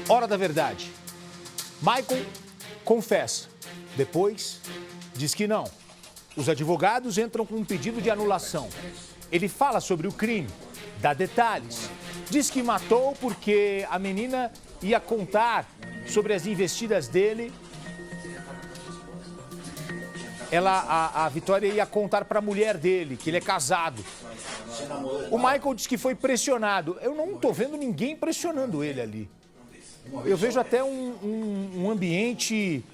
Hora da verdade. Michael confessa. Depois, diz que não. Os advogados entram com um pedido de anulação. Ele fala sobre o crime, dá detalhes. Diz que matou porque a menina ia contar sobre as investidas dele. A Vitória ia contar para a mulher dele que ele é casado. O Michael diz que foi pressionado. Eu não estou vendo ninguém pressionando ele ali. Eu vejo até um ambiente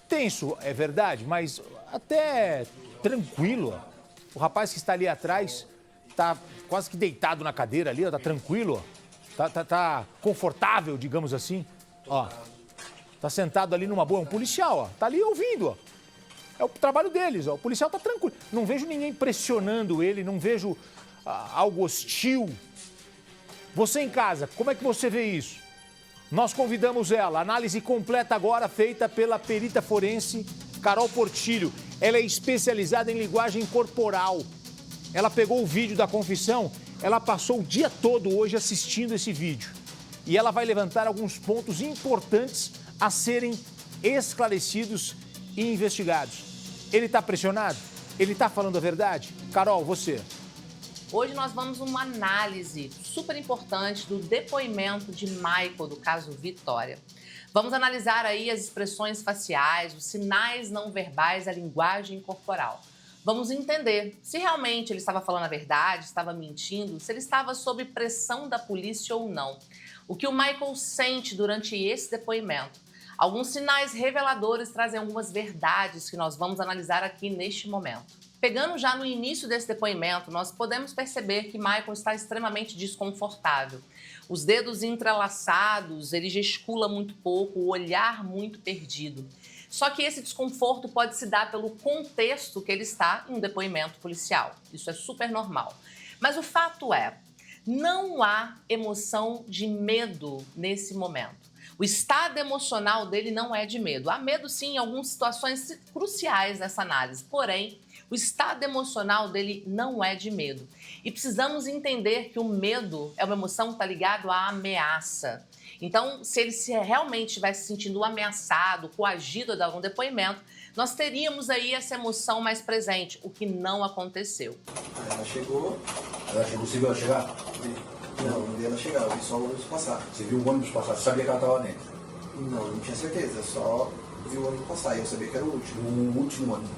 tenso, é verdade, mas até tranquilo. O rapaz que está ali atrás está quase que deitado na cadeira ali, está tranquilo, tá confortável, digamos assim. Ó, tá sentado ali numa boa, um policial, ó, tá ali ouvindo, ó. É o trabalho deles, ó. O policial tá tranquilo. Não vejo ninguém pressionando ele, não vejo algo hostil. Você em casa, como é que você vê isso? Nós convidamos ela. Análise completa agora feita pela perita forense Carol Portilho. Ela é especializada em linguagem corporal. Ela pegou o vídeo da confissão, ela passou o dia todo hoje assistindo esse vídeo. E ela vai levantar alguns pontos importantes a serem esclarecidos e investigados. Ele está pressionado? Ele está falando a verdade? Carol, você. Hoje nós vamos uma análise super importante do depoimento de Michael, do caso Vitória. Vamos analisar aí as expressões faciais, os sinais não verbais, a linguagem corporal. Vamos entender se realmente ele estava falando a verdade, estava mentindo, se ele estava sob pressão da polícia ou não. O que o Michael sente durante esse depoimento. Alguns sinais reveladores trazem algumas verdades que nós vamos analisar aqui neste momento. Pegando já no início desse depoimento, nós podemos perceber que Michael está extremamente desconfortável. Os dedos entrelaçados, ele gesticula muito pouco, o olhar muito perdido. Só que esse desconforto pode se dar pelo contexto que ele está em um depoimento policial. Isso é super normal. Mas o fato é, não há emoção de medo nesse momento. O estado emocional dele não é de medo. Há medo, sim, em algumas situações cruciais nessa análise. Porém, o estado emocional dele não é de medo. E precisamos entender que o medo é uma emoção que está ligada à ameaça. Então, se ele realmente estivesse se sentindo ameaçado, coagido a dar algum depoimento, nós teríamos aí essa emoção mais presente, o que não aconteceu. Ela chegou, você viu ela chegar? Não, não vi ela chegar, eu vi só o ônibus passar. Você viu o ônibus passar? Você sabia que ela estava dentro? Não, não tinha certeza, só vi o ônibus passar e eu sabia que era o último ônibus.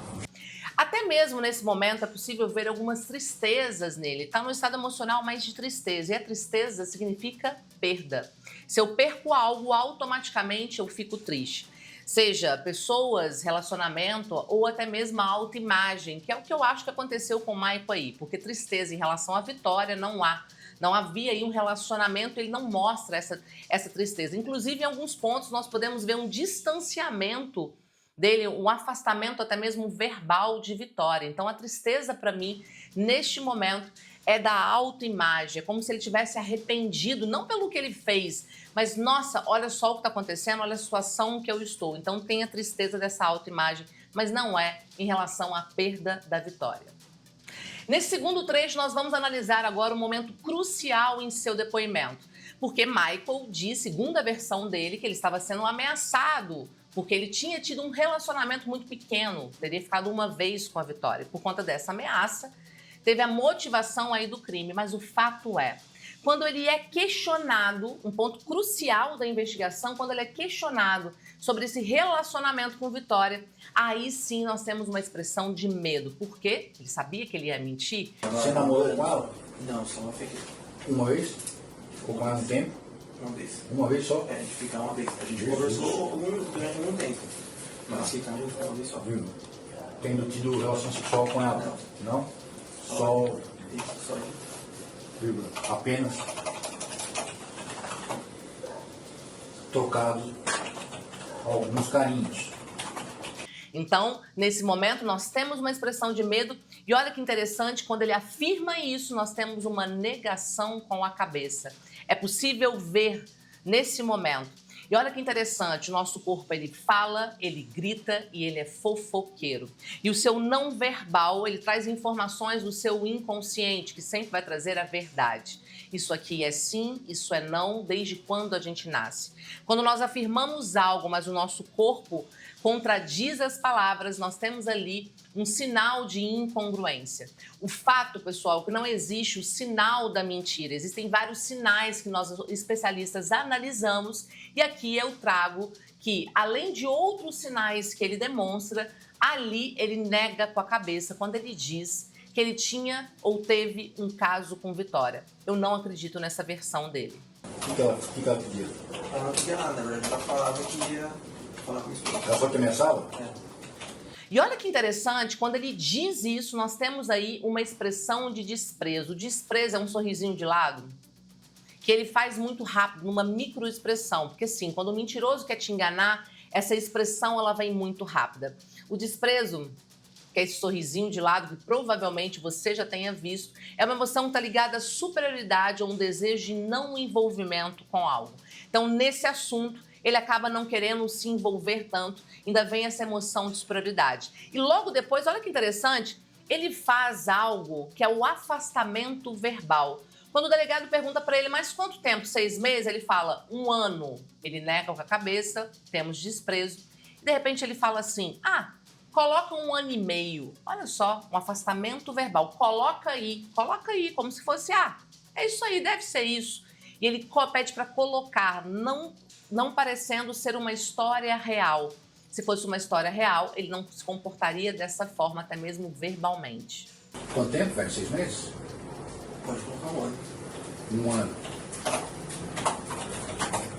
Até mesmo nesse momento é possível ver algumas tristezas nele. Está no estado emocional mais de tristeza. E a tristeza significa perda. Se eu perco algo, automaticamente eu fico triste. Seja pessoas, relacionamento ou até mesmo a autoimagem, que é o que eu acho que aconteceu com o Michael aí. Porque tristeza em relação à Vitória não há. Não havia aí um relacionamento, ele não mostra essa tristeza. Inclusive, em alguns pontos, nós podemos ver um distanciamento dele, um afastamento até mesmo verbal de Vitória. Então, a tristeza, para mim, neste momento, é da autoimagem. É como se ele tivesse arrependido, não pelo que ele fez, mas, nossa, olha só o que está acontecendo, olha a situação que eu estou. Então, tem a tristeza dessa autoimagem, mas não é em relação à perda da Vitória. Nesse segundo trecho, nós vamos analisar agora um momento crucial em seu depoimento, porque Michael diz, segundo a versão dele, que ele estava sendo ameaçado, porque ele tinha tido um relacionamento muito pequeno, teria ficado uma vez com a Vitória. Por conta dessa ameaça, teve a motivação aí do crime, mas o fato é, quando ele é questionado, um ponto crucial da investigação, quando ele é questionado sobre esse relacionamento com Vitória, aí sim nós temos uma expressão de medo. Por quê? Ele sabia que ele ia mentir. Você namorou com ela? Não, só uma fiquei. Uma vez? Ficou com ela um tempo? Uma vez. Uma vez só? É, a gente fica uma vez. A gente conversou durante um tempo. Mas ficamos uma vez só. Viu? Tendo tido relação sexual com ela? Não? Só... Isso, só. Vírgula. Apenas trocado alguns carinhos. Então, nesse momento, nós temos uma expressão de medo e olha que interessante, quando ele afirma isso, nós temos uma negação com a cabeça. É possível ver nesse momento. E olha que interessante, o nosso corpo, ele fala, ele grita e ele é fofoqueiro. E o seu não verbal, ele traz informações do seu inconsciente, que sempre vai trazer a verdade. isso aqui é sim, isso é não, desde quando a gente nasce. Quando nós afirmamos algo, mas o nosso corpo contradiz as palavras, nós temos ali um sinal de incongruência. O fato, pessoal, que não existe o sinal da mentira. Existem vários sinais que nós especialistas analisamos e aqui eu trago que, além de outros sinais que ele demonstra, ali ele nega com a cabeça quando ele diz que ele tinha ou teve um caso com Vitória. Eu não acredito nessa versão dele. O que ela pediu? Ela não queria nada, na verdade ela falava que ia falar com isso. Ela só te ameaçava? E olha que interessante, quando ele diz isso, nós temos aí uma expressão de desprezo. O desprezo é um sorrisinho de lado que ele faz muito rápido, numa microexpressão. Porque sim, quando o mentiroso quer te enganar, essa expressão ela vem muito rápida. O desprezo, que é esse sorrisinho de lado que provavelmente você já tenha visto, é uma emoção que está ligada à superioridade ou um desejo de não envolvimento com algo. Então, nesse assunto, ele acaba não querendo se envolver tanto, ainda vem essa emoção de superioridade. E logo depois, olha que interessante, ele faz algo que é o afastamento verbal. Quando o delegado pergunta para ele, mas quanto tempo? 6 meses? Ele fala, 1 ano. Ele nega com a cabeça, temos desprezo. E de repente ele fala assim, coloca 1 ano e meio. Olha só, um afastamento verbal. Coloca aí, como se fosse, é isso aí, deve ser isso. E ele pede para colocar, não parecendo ser uma história real. Se fosse uma história real, ele não se comportaria dessa forma, até mesmo verbalmente. Quanto tempo, velho? 6 meses? Pode colocar 1 ano. 1 ano.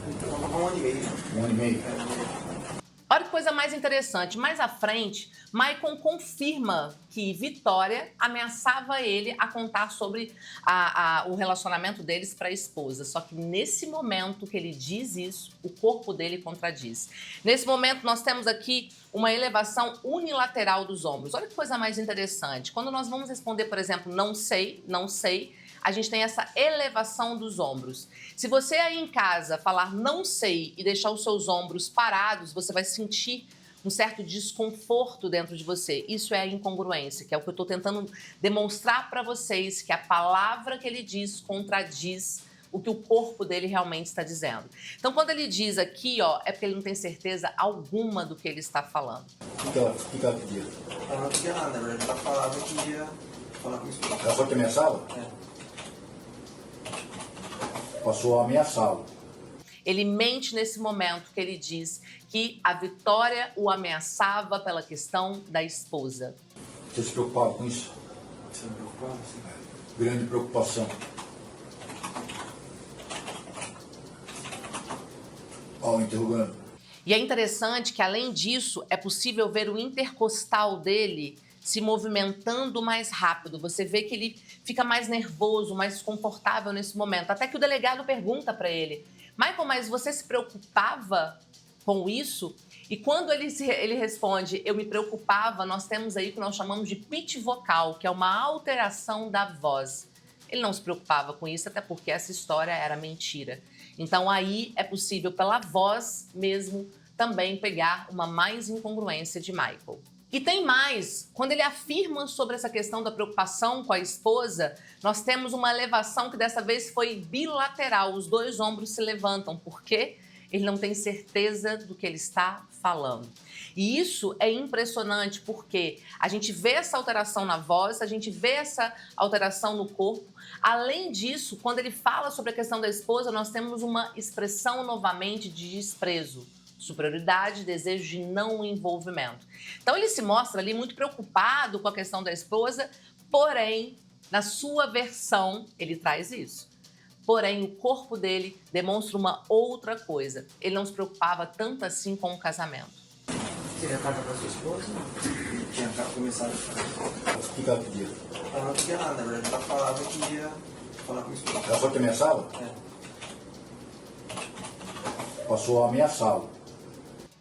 Então, vou colocar 1 ano e meio. 1 ano e meio. Olha que coisa mais interessante. Mais à frente, Maicon confirma que Vitória ameaçava ele a contar sobre o relacionamento deles para a esposa. Só que nesse momento que ele diz isso, o corpo dele contradiz. Nesse momento, nós temos aqui uma elevação unilateral dos ombros. Olha que coisa mais interessante. Quando nós vamos responder, por exemplo, não sei, a gente tem essa elevação dos ombros. Se você aí em casa falar não sei e deixar os seus ombros parados, você vai sentir um certo desconforto dentro de você. Isso é a incongruência, que é o que eu estou tentando demonstrar para vocês, que a palavra que ele diz contradiz o que o corpo dele realmente está dizendo. Então, quando ele diz aqui, é porque ele não tem certeza alguma do que ele está falando. O que ela pediu? Ela não queria nada, na verdade ela falava que ia falar com isso. Ela só te ameaçava? Passou a ameaçá-lo. Ele mente nesse momento que ele diz que a Vitória o ameaçava pela questão da esposa. Você se preocupava com isso? Você me preocupava, sim. Grande preocupação. Interrogando. E é interessante que, além disso, é possível ver o intercostal dele se movimentando mais rápido. Você vê que ele fica mais nervoso, mais desconfortável nesse momento. Até que o delegado pergunta para ele, Michael, mas você se preocupava com isso? E quando ele responde, eu me preocupava, nós temos aí o que nós chamamos de pitch vocal, que é uma alteração da voz. Ele não se preocupava com isso, até porque essa história era mentira. Então aí é possível, pela voz mesmo, também pegar uma mais incongruência de Michael. E tem mais, quando ele afirma sobre essa questão da preocupação com a esposa, nós temos uma elevação que dessa vez foi bilateral, os 2 ombros se levantam. Por quê? Ele não tem certeza do que ele está falando. E isso é impressionante porque a gente vê essa alteração na voz, a gente vê essa alteração no corpo. Além disso, quando ele fala sobre a questão da esposa, nós temos uma expressão novamente de desprezo, superioridade, desejo de não envolvimento. Então ele se mostra ali muito preocupado com a questão da esposa, porém, na sua versão, ele traz isso. Porém, o corpo dele demonstra uma outra coisa. Ele não se preocupava tanto assim com o casamento. Você já carta para sua esposa? Tinha começado a O que ela pediu? Ela não queria nada, na verdade ela falava que ia falar com isso. Ela só te ameaçava? Passou a ameaçá-lo.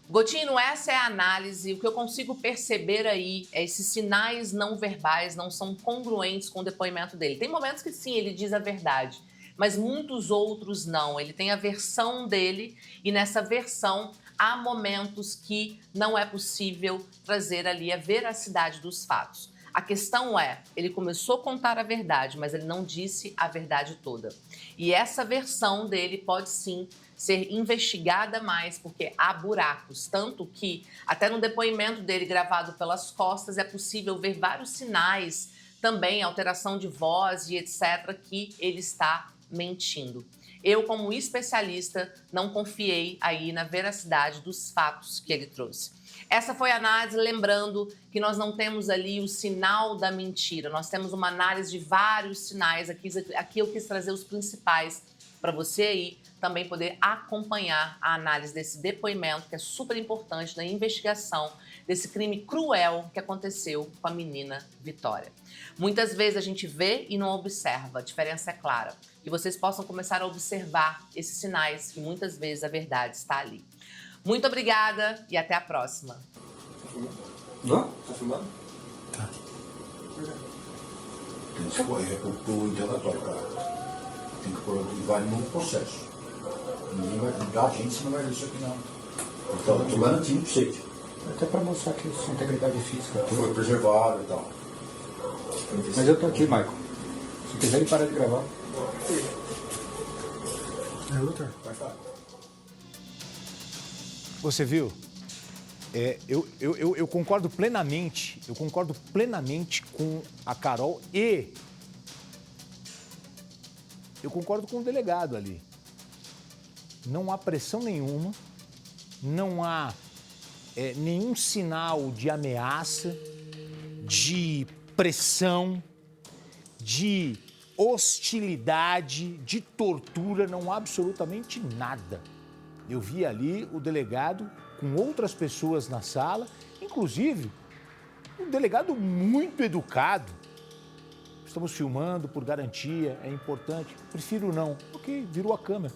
Gotino, essa é a análise. O que eu consigo perceber aí é esses sinais não verbais não são congruentes com o depoimento dele. Tem momentos que sim, ele diz a verdade, mas muitos outros não. Ele tem a versão dele e nessa versão há momentos que não é possível trazer ali a veracidade dos fatos. A questão é, ele começou a contar a verdade, mas ele não disse a verdade toda. E essa versão dele pode sim ser investigada mais, porque há buracos. Tanto que, até no depoimento dele gravado pelas costas, é possível ver vários sinais, também alteração de voz e etc., que ele está mentindo. Eu, como especialista, não confiei aí na veracidade dos fatos que ele trouxe. Essa foi a análise, lembrando que nós não temos ali o sinal da mentira, nós temos uma análise de vários sinais. Aqui eu quis trazer os principais para você aí também poder acompanhar a análise desse depoimento, que é super importante na investigação desse crime cruel que aconteceu com a menina Vitória. Muitas vezes a gente vê e não observa, a diferença é clara. Que vocês possam começar a observar esses sinais, que muitas vezes a verdade está ali. Muito obrigada e até a próxima. Tá filmando? Tá. Tem que pôr o interrogatório, cara. Tem que pôr, vai no processo. Ninguém vai ligar a gente se não vai ver isso aqui, não. Então, eu tô garantindo pra você. Até para mostrar que sua integridade física Foi preservado e tal. Mas eu tô aqui, Michael. Se quiser, ele para de gravar. É, doutor. Vai falar. Você viu? Eu concordo plenamente, com a Carol e eu concordo com o delegado ali. Não há pressão nenhuma, não há nenhum sinal de ameaça, de pressão, de hostilidade, de tortura, não há absolutamente nada. Eu vi ali o delegado com outras pessoas na sala, inclusive um delegado muito educado. Estamos filmando por garantia, é importante. Prefiro não. Ok, virou a câmera.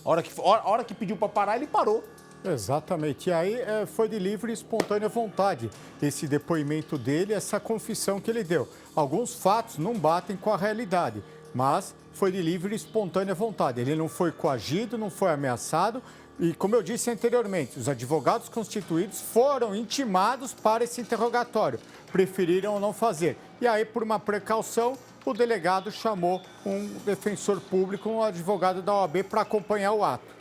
A hora que pediu para parar, ele parou. Exatamente. E aí foi de livre e espontânea vontade esse depoimento dele, essa confissão que ele deu. Alguns fatos não batem com a realidade, mas foi de livre e espontânea vontade. Ele não foi coagido, não foi ameaçado. E, como eu disse anteriormente, os advogados constituídos foram intimados para esse interrogatório. Preferiram não fazer. E aí, por uma precaução, o delegado chamou um defensor público, um advogado da OAB, para acompanhar o ato.